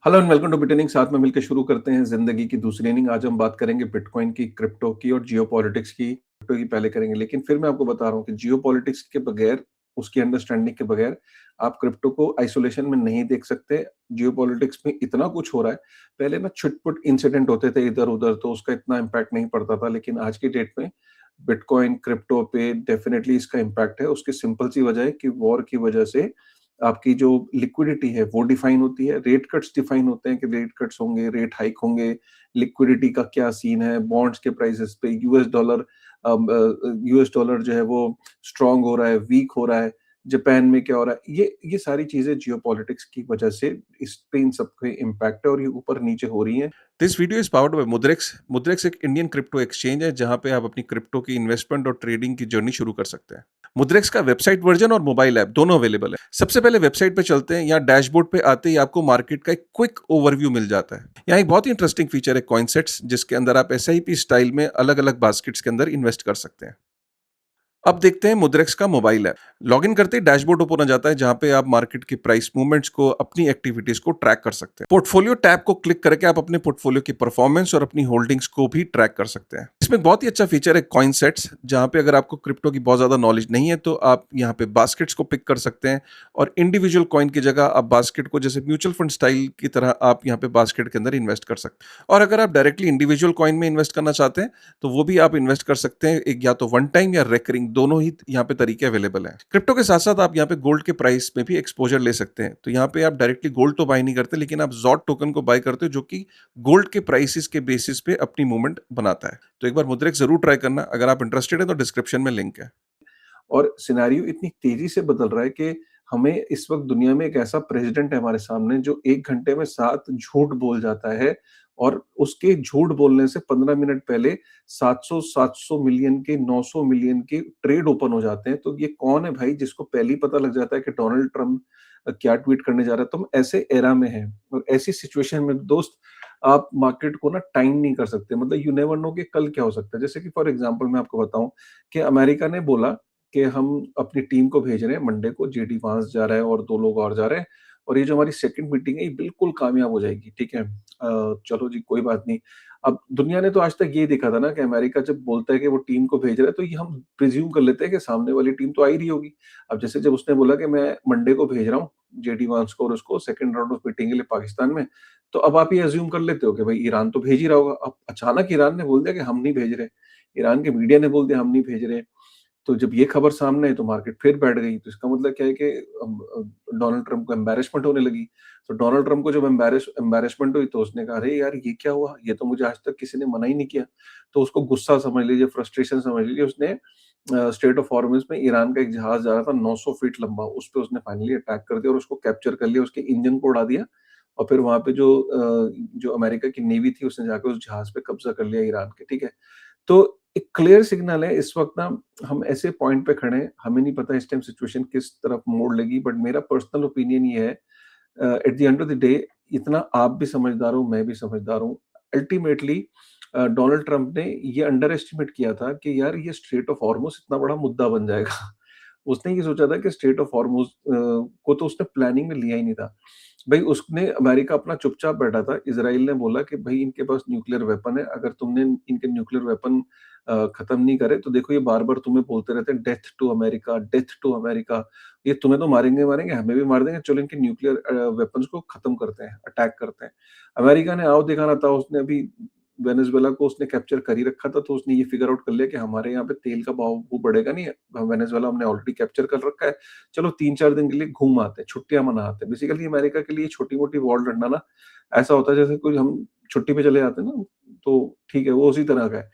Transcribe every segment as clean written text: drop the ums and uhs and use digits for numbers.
Hello and welcome to बिटनिंग। साथ में मिलकर शुरू करते हैं जिंदगी की दूसरी इनिंग। आज हम बात करेंगे बिटकॉइन की, क्रिप्टो की और जियोपॉलिटिक्स की। क्रिप्टो की पहले करेंगे, लेकिन फिर मैं आपको बता रहा हूँ कि जियोपॉलिटिक्स के बगैर, उसकी अंडरस्टैंडिंग के बगैर आप क्रिप्टो को आइसोलेशन में नहीं देख सकते। जियोपॉलिटिक्स में इतना कुछ हो रहा है। पहले ना छुटपुट इंसिडेंट होते थे इधर उधर, तो उसका इतना इम्पैक्ट नहीं पड़ता था, लेकिन आज की डेट में बिटकॉइन क्रिप्टो पे डेफिनेटली इसका इम्पैक्ट है। उसकी सिंपल सी वजह है कि वॉर की वजह से आपकी जो लिक्विडिटी है वो डिफाइन होती है, रेट कट्स डिफाइन होते हैं कि रेट कट्स होंगे, रेट हाइक होंगे, लिक्विडिटी का क्या सीन है, बॉन्ड्स के प्राइसेस पे, यूएस डॉलर जो है वो स्ट्रांग हो रहा है, वीक हो रहा है, जापान में क्या हो रहा है, ये सारी चीजें जियोपॉलिटिक्स की वजह से इस पे इन सब पे इम्पैक्ट है और ये ऊपर नीचे हो रही है। This video is powered by Mudrex. Mudrex एक इंडियन क्रिप्टो एक्सचेंज है जहां पे आप अपनी क्रिप्टो की इन्वेस्टमेंट और ट्रेडिंग की जर्नी शुरू कर सकते हैं। मुद्रेक्स का वेबसाइट वर्जन और मोबाइल ऐप दोनों अवेलेबल है। सबसे पहले वेबसाइट पे चलते हैं। यहाँ डैशबोर्ड पे आते ही आपको मार्केट का एक क्विक ओवरव्यू मिल जाता है। यहाँ एक बहुत ही इंटरेस्टिंग फीचर है कॉइनसेट्स, जिसके अंदर आप एसआईपी स्टाइल में अलग अलग बास्केट्स के अंदर इन्वेस्ट कर सकते हैं। अब देखते हैं मुद्रेक्स का मोबाइल ऐप। लॉगिन करते ही डैशबोर्ड ओपन हो जाता है जहां पे आप मार्केट की प्राइस मूवमेंट्स को, अपनी एक्टिविटीज को ट्रैक कर सकते हैं। पोर्टफोलियो टैब को क्लिक करके आप अपने पोर्टफोलियो की परफॉर्मेंस और अपनी होल्डिंग्स को भी ट्रैक कर सकते हैं। इसमें बहुत ही अच्छा फीचर है कॉइन सेट्स, जहां पे अगर आपको क्रिप्टो की बहुत ज्यादा नॉलेज नहीं है तो आप यहाँ पे बास्केट्स को पिक कर सकते हैं और इंडिविजुअल कॉइन की जगह आप बास्केट को जैसे म्यूचुअल फंड स्टाइल की तरह आप यहाँ पे बास्केट के अंदर इन्वेस्ट कर सकते हैं। और अगर आप डायरेक्टली इंडिविजुअल कॉइन में इन्वेस्ट करना चाहते हैं तो वो भी आप इन्वेस्ट कर सकते हैं। एक या तो वन टाइम या रेकरिंग, दोनों ही यहाँ पे तरीके अवेलेबल हैं। क्रिप्टो के साथ साथ आप यहाँ पे गोल्ड के प्राइस में भी एक्सपोजर ले सकते हैं। तो यहाँ पे आप डायरेक्टली गोल्ड तो बाय नहीं करते, लेकिन आप जॉट टोकन को बाय करते हो, जो कि गोल्ड के प्राइसेस के बेसिस पे अपनी मूवमेंट बनाता है। तो एक बार मुद्रेक्स जरूर ट्राई करना। अगर आप इंटरेस्टेड है तो डिस्क्रिप्शन में लिंक है। और सिनेरियो इतनी तेजी से बदल रहा है कि हमें इस वक्त दुनिया में एक ऐसा प्रेसिडेंट है हमारे सामने जो 1 घंटे में 7 झूठ बोल जाता है, और उसके झूठ बोलने से 15 मिनट पहले 700 मिलियन के, 900 मिलियन के ट्रेड ओपन हो जाते हैं। तो ये कौन है भाई जिसको पहले ही पता लग जाता है कि डोनाल्ड ट्रंप क्या ट्वीट करने जा रहा है। तो हम ऐसे एरा में हैं और ऐसी सिचुएशन में दोस्त, आप मार्केट को ना टाइम नहीं कर सकते। मतलब यू नेवर नो कि कल क्या हो सकता है। जैसे कि फॉर एग्जांपल मैं आपको बताऊं कि अमेरिका ने बोला कि हम अपनी टीम को भेज रहे हैं मंडे को, जेडी वांस जा रहा है और 2 लोग और जा रहे हैं, और ये जो हमारी सेकंड मीटिंग है ये बिल्कुल कामयाब हो जाएगी। ठीक है, चलो जी कोई बात नहीं। अब दुनिया ने तो आज तक ये देखा था ना कि अमेरिका जब बोलता है कि वो टीम को भेज रहा है तो ये हम प्रिज्यूम कर लेते हैं कि सामने वाली टीम तो आ ही रही होगी। अब जैसे जब उसने बोला कि मैं मंडे को भेज रहा हूँ जेडी वांस को और उसको सेकंड राउंड ऑफ मीटिंग के लिए पाकिस्तान में, तो अब आप ये अज्यूम कर लेते हो कि भाई ईरान तो भेज ही रहा होगा। अब अचानक ईरान ने बोल दिया कि हम नहीं भेज रहे, ईरान के मीडिया ने बोल दिया हम नहीं भेज रहे। तो जब ये खबर सामने आई तो मार्केट फिर बैठ गई। तो इसका मतलब क्या है कि डोनाल्ड ट्रंप को एम्बैरेसमेंट होने लगी। तो डोनाल्ड ट्रंप को जब एम्बैरेसमेंट हुई तो उसने कहा, अरे यार ये क्या हुआ, ये तो मुझे आज तक किसी ने मना ही नहीं किया। तो उसको गुस्सा समझ लीजिए, फ्रस्ट्रेशन समझ लीजिए, उसने स्ट्रेट ऑफ हॉर्मुज में ईरान का एक जहाज जा रहा था 900 फीट लंबा, उस पे उसने फाइनली अटैक कर दिया और उसको कैप्चर कर लिया, उसके इंजन को उड़ा दिया। और फिर वहां पे जो अमेरिका की नेवी थी उसने जाकर उस जहाज पे कब्जा कर लिया ईरान के। ठीक है, तो एक क्लियर सिग्नल है इस वक्त ना, हम ऐसे पॉइंट पे खड़े हैं, हमें नहीं पता इस टाइम सिचुएशन किस तरफ मोड़ लेगी। बट मेरा पर्सनल ओपिनियन ये है, at the end of the day, इतना आप भी समझदार हो, मैं भी समझदार हूँ। अल्टीमेटली डोनाल्ड ट्रंप ने ये अंडर एस्टिमेट किया था कि यार ये स्ट्रेट ऑफ हॉर्मुज इतना बड़ा मुद्दा बन जाएगा। उसने ये सोचा था कि स्ट्रेट ऑफ हॉर्मुज को तो उसने प्लानिंग में लिया ही नहीं था। भाई उसने, अमेरिका अपना चुपचाप बैठा था। इजराइल ने बोला कि भाई इनके पास न्यूक्लियर वेपन है, अगर तुमने इनके न्यूक्लियर वेपन खत्म नहीं करे तो देखो ये बार बार तुम्हें बोलते रहते हैं death to America, death to America. ये तुम्हें तो मारेंगे मारेंगे, हमें भी मार देंगे, चलो इनके न्यूक्लियर वेपन्स को खत्म करते हैं, अटैक करते हैं। अमेरिका ने आओ दिखाना था, उसने अभी वेनेजुएला को उसने कैप्चर कर ही रखा था। तो उसने ये फिगर आउट कर लिया कि हमारे यहाँ पे तेल का भाव वो बढ़ेगा नहीं है, वेनेजुएला हमने ऑलरेडी कैप्चर कर रखा है, चलो 3-4 दिन के लिए घूम आते हैं, छुट्टियां मना आते हैं। बेसिकली अमेरिका के लिए छोटी मोटी वॉर लड़ना ना ऐसा होता है जैसे कोई हम छुट्टी पे चले जाते हैं ना, तो ठीक है वो उसी तरह का है।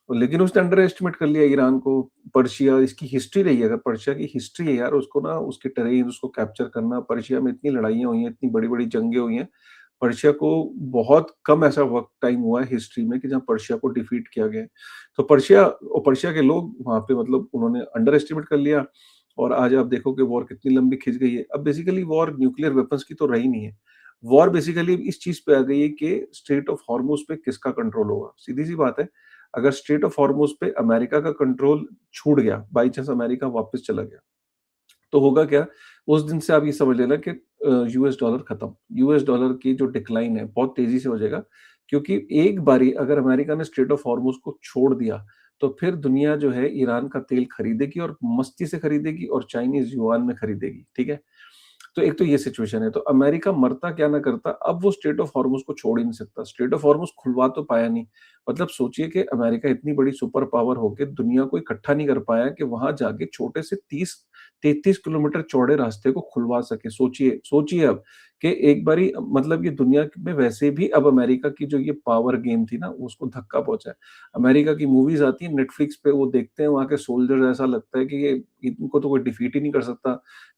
लेकिन उसने अंडर एस्टिमेट कर लिया ईरान को। पर्शिया, इसकी हिस्ट्री रही है, अगर पर्शिया की हिस्ट्री है यार, उसको ना उसके टेरेन उसको कैप्चर करना। पर्शिया में इतनी लड़ाइयाँ हुई हैं, इतनी बड़ी-बड़ी जंगें हुई हैं। पर्शिया को बहुत कम ऐसा वक़्त टाइम हुआ है हिस्ट्री में कि जहाँ पर्शिया को डिफीट किया गया है। तो पर्शिया के लोग वहाँ पे मतलब उन्होंने अंडर एस्टिमेट कर लिया, और आज आप देखो कि वॉर कितनी लंबी खिंच गई है। अब बेसिकली वॉर न्यूक्लियर वेपन्स की तो रही नहीं है। वॉर बेसिकली इस चीज़ पे आ गई है कि स्ट्रेट ऑफ हॉर्मुज़ पे किसका कंट्रोल होगा। सीधी-सी बात है, अगर स्ट्रेट ऑफ हॉर्मुज़ पे अमेरिका का कंट्रोल छूट गया, बाय चांस अमेरिका वापस चला गया, तो होगा क्या, उस दिन से आप ये समझ लेना कि यूएस डॉलर खत्म। यूएस डॉलर की जो डिक्लाइन है बहुत तेज़ी से हो जाएगा, क्योंकि एक बारी अगर अमेरिका ने स्ट्रेट ऑफ हॉर्मुज़ को छोड़ दिया, तो फिर दुनिया जो है ईरान का तेल खरीदेगी और मस्ती से खरीदेगी और चाइनीज़ युआन में खरीदेगी, ठीक है? तो एक तो ये सिचुएशन है, तो अमेरिका मरता क्या ना करता, अब वो स्ट्रेट ऑफ हॉर्मुज़ को छोड़ ही नहीं सकता। स्ट्रेट ऑफ हॉर्मुज़ खुलवा तो पाया नहीं, मतलब सोचिए कि अमेरिका इतनी बड़ी सुपर पावर होके दुनिया को इकट्ठा नहीं कर पाया कि वहाँ जाके छोटे से 30-33 किलोमीटर चौड़े रास्ते को खुलवा सके। सोचिए सोचिए अब कि एक बारी मतलब ये दुनिया में वैसे भी अब अमेरिका की जो ये पावर गेम थी ना, उसको धक्का पहुँचा है। अमेरिका की मूवीज़ आती हैं नेटफ्लिक्स पे, वो देखते हैं वहाँ के सोल्जर्स, ऐसा लगता है कि ये इनको तो कोई डिफीट ही नहीं कर सकता।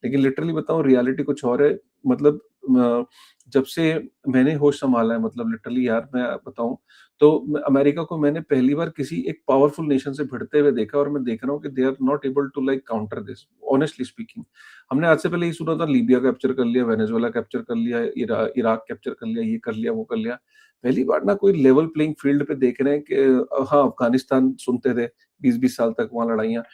लेकिन लिटरली बताऊँ, रियलिटी कुछ और है। मतलब अ, जब से मैंने होश सँभाला है, मतलब लिटरली यार मैं बताऊँ तो अमेरिका को मैंने पहली बार किसी एक पावरफुल नेशन से भिड़ते हुए देखा, और मैं देख रहा हूँ कि they are not able to like counter this, honestly speaking. हमने आज से पहले ये सुना था लीबिया कैप्चर कर लिया, वेनेजुएला कैप्चर कर लिया, इराक कैप्चर कर लिया, ये कर लिया, वो कर लिया। पहली बार ना कोई लेवल प्लेइंग फील्ड पे देख रहे हैं कि हाँ, अफ़गानिस्तान सुनते थे 20-20 साल तक वहाँ लड़ाइयाँ।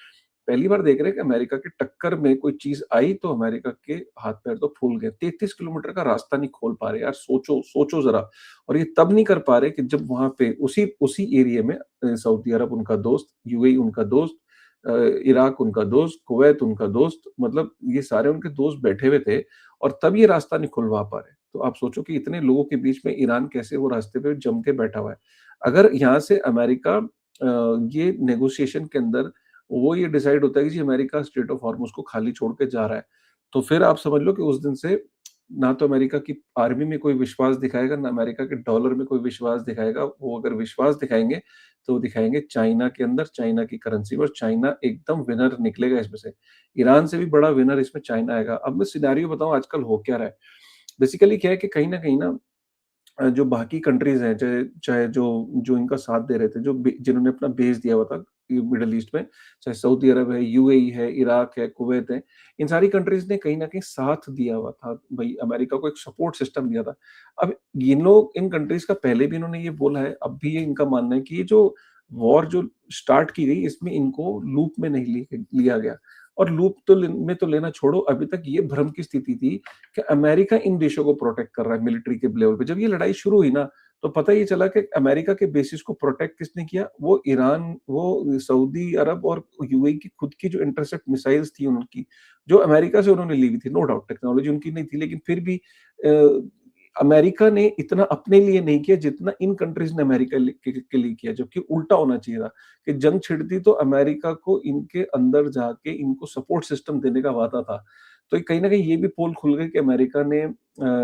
पहली बार देख रहे हैं कि अमेरिका की टक्कर में कोई चीज़ आई तो अमेरिका के हाथ-पैर तो फूल गए। 33 किलोमीटर का रास्ता नहीं खोल पा रहे यार, सोचो सोचो ज़रा। और ये तब नहीं कर पा रहे कि जब वहाँ पे उसी उसी एरिया में सऊदी अरब उनका दोस्त, यूएई उनका दोस्त, अ, इराक उनका दोस्त, कुवैत उनका दोस्त, मतलब ये सारे उनके दोस्त बैठे हुए थे, और तब ये रास्ता नहीं खुलवा पा रहे। तो आप सोचो कि इतने लोगों के बीच में ईरान कैसे वो रास्ते पे जम के बैठा हुआ है। अगर यहाँ से अमेरिका ये नेगोशिएशन के अंदर वो ये डिसाइड होता है कि जी अमेरिका स्ट्रेट ऑफ हॉर्मुज़ को खाली छोड़ के जा रहा है, तो फिर आप समझ लो कि उस दिन से ना तो अमेरिका की आर्मी में कोई विश्वास दिखाएगा, ना अमेरिका के डॉलर में कोई विश्वास दिखाएगा। वो अगर विश्वास दिखाएँगे, तो वो दिखाएँगे चाइना के अंदर, चाइना की करेंसी में, और चाइना एकदम विनर निकलेगा इसमें से। ईरान से भी बड़ा विनर इसमें चाइना आएगा। अब मैं सिनेरियो बताऊँ आजकल हो क्या रहा है। बेसिकली क्या है कि कहीं न जो बाकी कंट्रीज़ हैं, चाहे चाहे जो जो इनका साथ दे रहे थे, जो जिन्होंने अपना बेस दिया हुआ था ये मिडल ईस्ट में, चाहे सऊदी अरब है, यूएई है, इराक है, कुवैत है, इन सारी कंट्रीज़ ने कहीं न कहीं साथ दिया हुआ था। भई अमेरिका को एक सपोर्ट सिस्टम दिया था। अब इन कंट्रीज़ का पहले भी इन्होंने ये बोला है, अब भी ये इनका मानना है कि ये जो वॉर जो स्टार्ट की गई, इसमें इनको लूप में नहीं लिया गया। और लूप तो लेना छोड़ो, अभी तक ये भ्रम की स्थिति थी कि अमेरिका इन देशों को प्रोटेक्ट कर रहा है मिलिट्री के लेवल पे। जब ये लड़ाई शुरू हुई ना, तो पता ये चला कि अमेरिका के बेसिस को प्रोटेक्ट किसने किया? वो ईरान, वो सऊदी अरब और यूएई की खुद की जो इंटरसेप्ट मिसाइल्स थी उनकी, जो अमेरिका से उन्होंने ली हुई थी। नो डाउट टेक्नोलॉजी उनकी नहीं थी, लेकिन फिर भी अमेरिका ने इतना अपने लिए नहीं किया जितना इन कंट्रीज़ ने अमेरिका के लिए किया, जबकि उल्टा होना चाहिए था कि जंग छिड़ती तो अमेरिका को इनके अंदर जाके इनको सपोर्ट सिस्टम देने का वादा था। तो कहीं न कहीं ये भी पोल खुल गई कि अमेरिका ने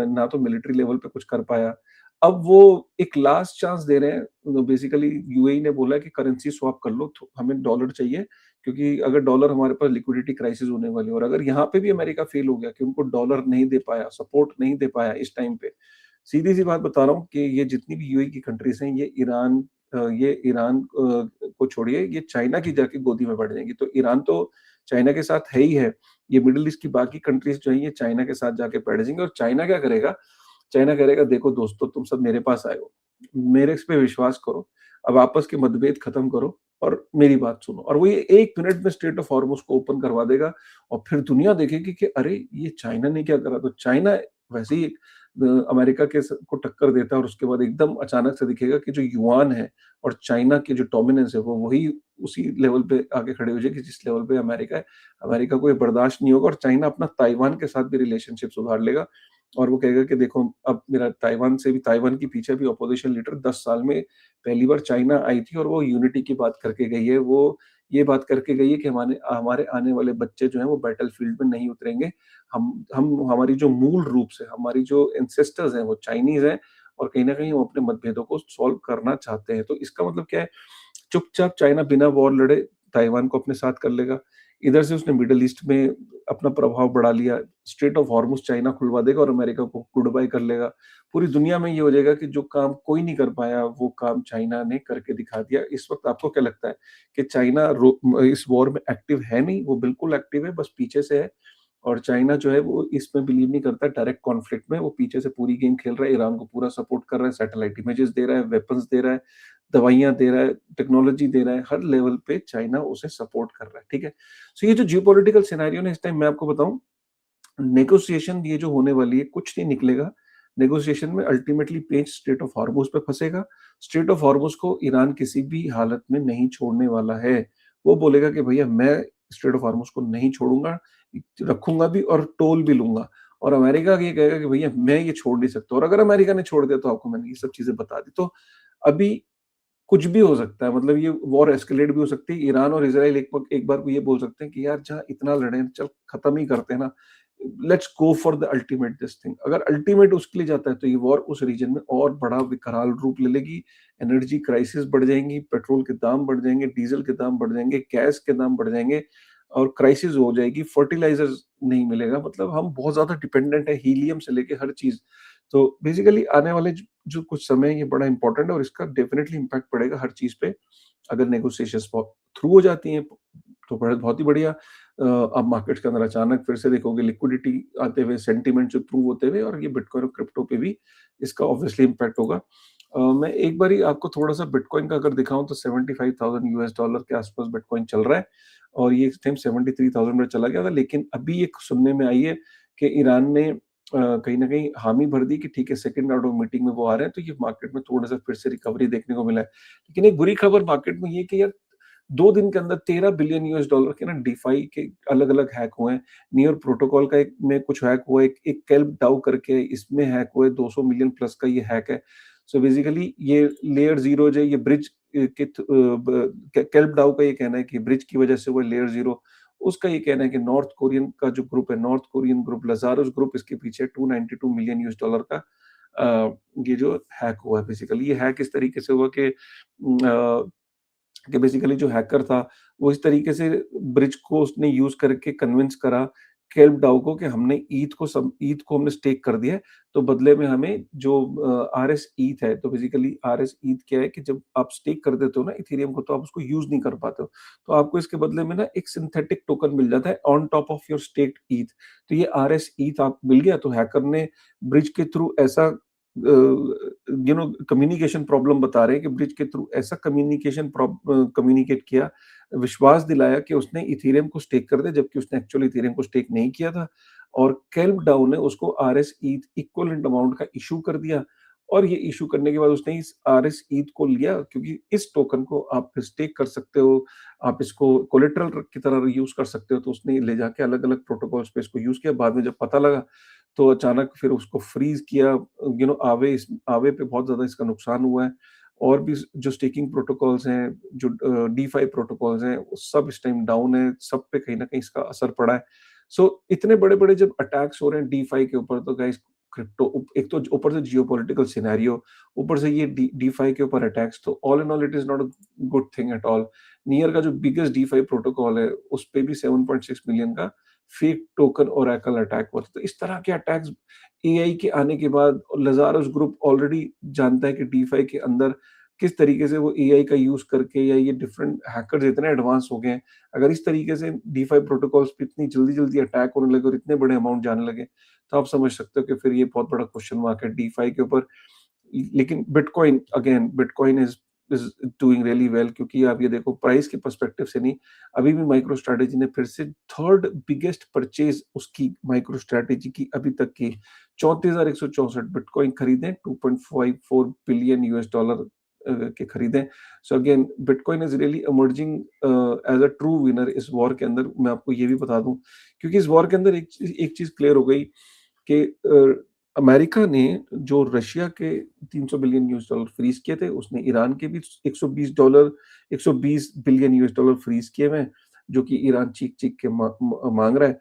ना तो मिलिट्री लेवल पे कुछ कर पाया। अब वो एक लास्ट चांस दे रहे हैं, बेसिकली यूएई ने बोला है कि करेंसी स्वैप कर लो, तो हमें डॉलर चाहिए, क्योंकि अगर डॉलर हमारे पास लिक्विडिटी क्राइसिस होने वाली है, और अगर यहाँ पे भी अमेरिका फेल हो गया कि उनको डॉलर नहीं दे पाया, सपोर्ट नहीं दे पाया इस टाइम पे, सीधी-सी बात बता रहा हूँ कि ये जितनी भी यूएई की कंट्रीज़ हैं, ये ईरान को छोड़िए, ये चाइना की जाके गोदी में बैठ जाएँगी। तो ईरान तो चाइना के साथ है ही है। ये मिडल ईस्ट की बाकी कंट्रीज़ जो हैं, ये चाइना के साथ जाके बैठ जाएँगी, और चाइना क्या करेगा, चाइना कहेगा देखो दोस्तों, तुम सब मेरे पास आए हो, मेरे इस पे विश्वास करो, अब आपस के मतभेद खत्म करो और मेरी बात सुनो, और वो ये 1 मिनट में स्ट्रेट ऑफ हॉर्मुज़ को ओपन करवा देगा, और फिर दुनिया देखेगी कि अरे! ये चाइना ने क्या करा? तो चाइना वैसे ही अमेरिका के को टक्कर देता है, और उसके बाद एकदम अचानक से दिखेगा कि जो युआन है और चाइना की जो डोमिनेंस है, वो वही उसी लेवल पे आके खड़े हो जाएगी जिस लेवल पे अमेरिका है। अमेरिका को ये बर्दाश्त नहीं होगा, और चाइना अपना ताइवान के साथ भी रिलेशनशिप सुधार लेगा, और वो कहेगा कि देखो अब मेरा ताइवान के पीछे भी अपोज़िशन लीडर 10 साल में पहली बार चाइना आई थी, और वो यूनिटी की बात करके गई है। वो ये बात करके गई है कि हमारे हमारे आने वाले बच्चे जो हैं वो बैटलफ़ील्ड में नहीं उतरेंगे। हम हमारी जो मूल रूप से हमारी जो एंसेस्टर्स हैं वो चाइनीज़ हैं, और कहीं न कहीं वो अपने मतभेदों को सॉल्व करना चाहते हैं। तो इसका मतलब क्या है, चुपचाप चाइना बिना वॉर लड़े ताइवान को अपने साथ कर लेगा। इधर से उसने मिडल ईस्ट में अपना प्रभाव बढ़ा लिया, स्ट्रेट ऑफ हॉर्मुज़ चाइना खुलवा देगा और अमेरिका को गुड बाय कर लेगा। पूरी दुनिया में ये हो जाएगा कि जो काम कोई नहीं कर पाया, वो काम चाइना ने करके दिखा दिया। इस वक़्त आपको क्या लगता है कि चाइना इस वॉर में एक्टिव है नहीं? वो बिल्कुल एक्टिव है, बस पीछे से है। और चाइना जो है वो इसमें बिलीव नहीं करता डायरेक्ट कॉन्फ्लिक्ट में, वो पीछे से पूरी गेम खेल रहा है, ईरान को पूरा सपोर्ट कर रहा है, सैटेलाइट इमेजेस दे रहा है, वेपन्स दे रहा है, दवाइयाँ दे रहा है, टेक्नोलॉजी दे रहा है, हर लेवल पे चाइना उसे सपोर्ट कर रहा है, ठीक है? सो ये जो जियोपॉलिटिकल सिनेरियो ना इस टाइम मैं आपको बताऊँ, नेगोशिएशन ये जो होने वाली है कुछ नहीं निकलेगा। नेगोशिएशन में ultimately Pench straight of Hormuz पे फँसेगा। स्ट्रेट ऑफ हॉर्मुज़ को ईरान किसी भी हालत में नहीं छोड़ने वाला है। वो बोलेगा कि भैया मैं स्ट्रेट ऑफ हॉर्मुज़ को नहीं छोड़ूँगा, रखूँगा भी और टोल भी लूँगा। और अमेरिका ये कहेगा कि भैया मैं ये छोड़ नहीं सकता, और अगर अमेरिका ने छोड़ दिया तो आपको मैंने ये सब चीज़ें बता दी। तो अभी कुछ भी हो सकता है, मतलब ये वॉर एस्केलेट भी हो सकती है। ईरान और इज़राइल एक बार को ये बोल सकते हैं कि यार जहाँ इतना लड़े हैं, चल खत्म ही करते हैं ना। Let's go for the ultimate this thing. अगर अल्टीमेट उसके लिए जाता है तो ये वॉर उस रीजन में और बड़ा विकराल रूप ले लेगी। एनर्जी क्राइसिस बढ़ जाएँगी, पेट्रोल के दाम बढ़ जाएँगे, डीज़ल के दाम बढ़ जाएँगे, गैस के दाम बढ़ जाएँगे और क्राइसिस हो जाएगी, फर्टिलाइज़र्स नहीं मिलेगा। मतलब हम बहुत ज़्यादा डिपेंडेंट है हीलियम से लेके हर चीज़। तो बेसिकली आने वाले जो कुछ समय है ये बड़ा इम्पोर्टेंट है और इसका डेफिनिटली इम्पैक्ट पड़ेगा हर चीज़ पे। अगर नेगोशिएशंस थ्रू हो जाती हैं तो बहुत ही बढ़िया। अब मार्केट्स के अंदर अचानक फिर से देखोगे लिक्विडिटी आते हुए, सेंटिमेंट्स इंप्रूव होते हुए, और ये बिटकॉइन और क्रिप्टो पे भी इसका ऑब्वियसली इम्पैक्ट होगा। मैं एक बारी आपको थोड़ा-सा बिटकॉइन का अगर दिखाऊँ तो $75,000 के आस-पास बिटकॉइन चल रहा है और ये इस टाइम 73,000 में चला गया था। लेकिन अभी एक सुनने में आई है कि ईरान ने कहीं न कहीं हामी भर दी कि ठीक है, सेकंड राउंड ऑफ मीटिंग में वो आ रहे हैं, तो ये मार्केट में थोड़ा-सा फिर से रिकवरी देखने को मिला है। लेकिन एक बुरी खबर मार्केट में ये है कि यार 2 दिन के अंदर $13 बिलियन के ना डीफाई के अलग-अलग हैक हुए हैं। नियर प्रोटोकॉल का एक में कुछ हैक हुआ है, एक केल्प डाउ करके इसमें हैक हुए, 200 मिलियन प्लस का ये हैक है। सो बेसिकली ये लेयर 0 जो है ये ब्रिज के केल्प डाउ का ये कहना है कि ब्रिज की वजह से वो लेयर 0, उसका ये कहना है कि नॉर्थ कोरियन का जो ग्रुप है, नॉर्थ कोरियन ग्रुप लज़ारस ग्रुप, इसके पीछे $292 मिलियन का ये जो हैक हुआ है बेसिकली। ये हैक इस तरीके से हुआ कि बेसिकली जो हैकर था, वो इस तरीके से ब्रिज को उसने यूज़ करके कन्विंस करा केल्प डाउ को कि ईथ को हमने स्टेक कर दिया है, तो बदले में हमें जो आरएस ईथ है, तो बेसिकली आरएस ईथ क्या है कि जब आप स्टेक कर देते हो ना इथेरियम को, तो आप उसको यूज़ नहीं कर पाते हो। तो आपको इसके बदले में ना एक सिंथेटिक टोकन मिल जाता है on top of your staked ETH. तो ये आरएस ईथ आपको मिल गया, तो हैकर ने ब्रिज के थ्रू ऐसा कम्युनिकेशन प्रॉब्लम बता रहे हैं कि ब्रिज के थ्रू ऐसा कम्युनिकेट किया, विश्वास दिलाया कि उसने इथेरियम को स्टेक कर दिया, जबकि उसने एक्चुअली इथेरियम को स्टेक नहीं किया था। और केल्प डाउ ने उसको आरएस ईथ इक्विवेलेंट अमाउंट का इश्यू कर दिया, और ये इश्यू करने के बाद उसने इस आरएस ईथ को लिया, क्योंकि इस टोकन को आप स्टेक कर सकते हो, आप इसको कोलेटरल की तरह यूज़ कर सकते हो, तो उसने ले जाके अलग-अलग प्रोटोकॉल्स पे इसको यूज़ किया। बाद में जब पता लगा, तो अचानक फिर उसको फ्रीज़ किया। आवे पे बहुत ज़्यादा इसका नुकसान हुआ है। और भी जो स्टेकिंग प्रोटोकॉल्स हैं, जो डीफाई प्रोटोकॉल्स हैं, वो सब इस टाइम डाउन है, सब पे कहीं न कहीं इसका असर पड़ा है। सो इतने बड़े-बड़े जब अटैक्स हो रहे हैं डीफाई के ऊपर, तो गाइस क्रिप्टो एक तो ऊपर से जियोपॉलिटिकल सिनेरियो, ऊपर से ये डीफाई के ऊपर अटैक्स, तो all in all it is not a good thing at all. Near का जो बिगेस्ट डीफाई प्रोटोकॉल है, उस पे भी 7.6 मिलियन का फेक टोकन ओरेकल अटैक हुआ था। तो इस तरह के अटैक्स एआई के आने के बाद, लज़ारस ग्रुप ऑलरेडी जानता है कि डीफाई के अंदर किस तरीके से वो एआई का यूज़ करके, या ये डिफरेंट हैकर्स इतने एडवांस हो गए हैं। अगर इस तरीके से डीफाई प्रोटोकॉल्स पे इतनी जल्दी-जल्दी अटैक होने लगे और इतने बड़े अमाउंट जाने लगे, तो आप समझ सकते हो कि फिर ये बहुत बड़ा क्वेश्चन मार्क है डीफाई के ऊपर। लेकिन bitcoin is doing really well, क्योंकि आप ये देखो प्राइस के पर्सपेक्टिव से नहीं, अभी भी माइक्रो स्ट्रैटेजी ने फिर से थर्ड बिगेस्ट परचेज़ उसकी माइक्रो स्ट्रैटेजी की अभी तक की 34,164 बिटकॉइन खरीदे, $2.54 बिलियन के खरीदे। So again bitcoin is really emerging as a true winner इस वॉर के अंदर। मैं आपको ये भी बता दूँ, क्योंकि इस वॉर के अंदर एक चीज़ क्लियर हो गई कि अमेरिका ने जो रशिया के $300 बिलियन फ्रीज़ किए थे, उसने ईरान के भी $120 बिलियन फ्रीज़ किए हुए हैं, जो कि ईरान चीख-चीख के माँग रहा है।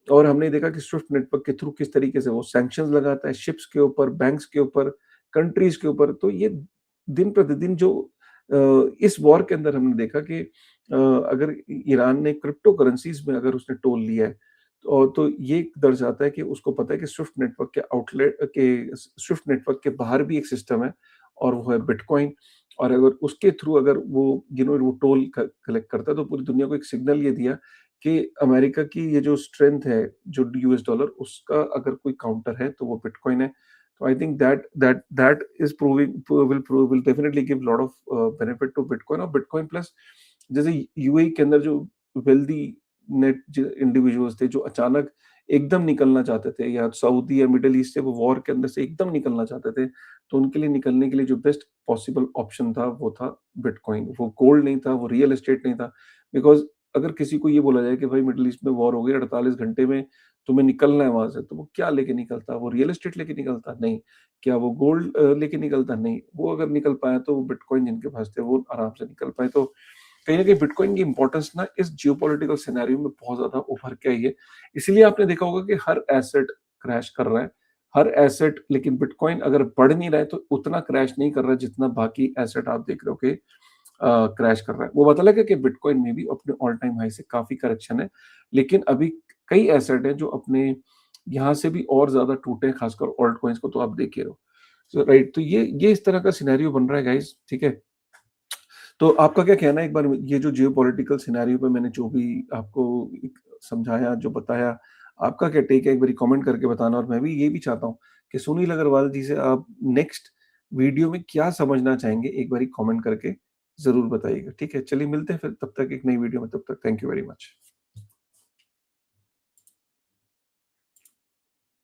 और हमने देखा कि स्विफ्ट नेटवर्क के थ्रू किस तरीके से वो सैंक्शंस लगाता है शिप्स के ऊपर, बैंक्स के ऊपर, कंट्रीज़ के ऊपर। तो ये दिन-प्रतिदिन जो इस वॉर के अंदर हमने देखा कि अगर ईरान ने क्रिप्टो करेंसीज़ में अगर उसने टोल लिया है, तो ये दर्शाता है कि उसको पता है कि स्विफ्ट नेटवर्क के बाहर भी एक सिस्टम है, और वो है बिटकॉइन। और अगर उसके थ्रू अगर वो वो टोल कलेक्ट करता है, तो पूरी दुनिया को एक सिग्नल ये दिया कि अमेरिका की ये जो स्ट्रेंथ है, जो यूएस डॉलर, उसका अगर कोई काउंटर है, तो वो बिटकॉइन है। तो I think that is will definitely give lot of benefit to bitcoin और बिटकॉइन प्लस जैसे यूएई के अंदर जो वेल्दी नेट इंडिविजुअल्स थे जो अचानक एकदम निकलना चाहते थे या सऊदी या मिडल ईस्ट से वो वॉर के अंदर से एकदम निकलना चाहते थे, तो उनके लिए निकलने के लिए जो बेस्ट पॉसिबल ऑप्शन था वो था बिटकॉइन। वो गोल्ड नहीं था, वो रियल एस्टेट नहीं था। बिकॉज़ अगर किसी को ये बोला जाए कि भाई मिडल ईस्ट में वॉर हो गई, 48 घंटे में तुम्हें निकलना है वहाँ से, तो वो क्या लेके निकलता? वो रियल एस्टेट लेके निकलता? नहीं। क्या वो गोल्ड लेके निकलता? नहीं। वो अगर निकल पाया तो वो बिटकॉइन जिनके पास थे वो आराम से निकल पाए। तो कहीं न कहीं बिटकॉइन की इम्पोर्टेंस ना इस जियोपॉलिटिकल सिनेरियो में बहुत ज़्यादा उभर के आई है। इसीलिए आपने देखा होगा कि हर एसेट क्रैश कर रहा है। हर एसेट, लेकिन बिटकॉइन अगर बढ़ नहीं रहा है तो उतना क्रैश नहीं कर रहा है जितना बाकी एसेट आप देख रहे हो कि क्रैश कर रहा है। वो पता लगा कि बिटकॉइन में भी अपने ऑल टाइम हाई से काफ़ी करेक्शन है। लेकिन अभी कई एसेट हैं जो अपने यहाँ से भी और ज़्यादा टूटे हैं, खासकर ऑल्ट कॉइन्स को तो आप देख ही रहे हो। सो राइट, तो ये इस तरह का सिनेरियो बन रहा है गाइज़, ठीक है? तो आपका क्या कहना है, एक बार ये जो जियोपॉलिटिकल सिनेरियो पे मैंने जो भी आपको एक समझाया, जो बताया, आपका क्या टेक है? एक बारी कमेंट करके बताना और मैं भी ये भी चाहता हूँ कि सुनील अग्रवाल जी से आप नेक्स्ट वीडियो में क्या समझना चाहेंगे, एक बारी कमेंट करके ज़रूर बताइएगा, ठीक है? चलिए मिलते हैं फिर तब तक एक नई वीडियो में, तब तक थैंक यू वेरी मच।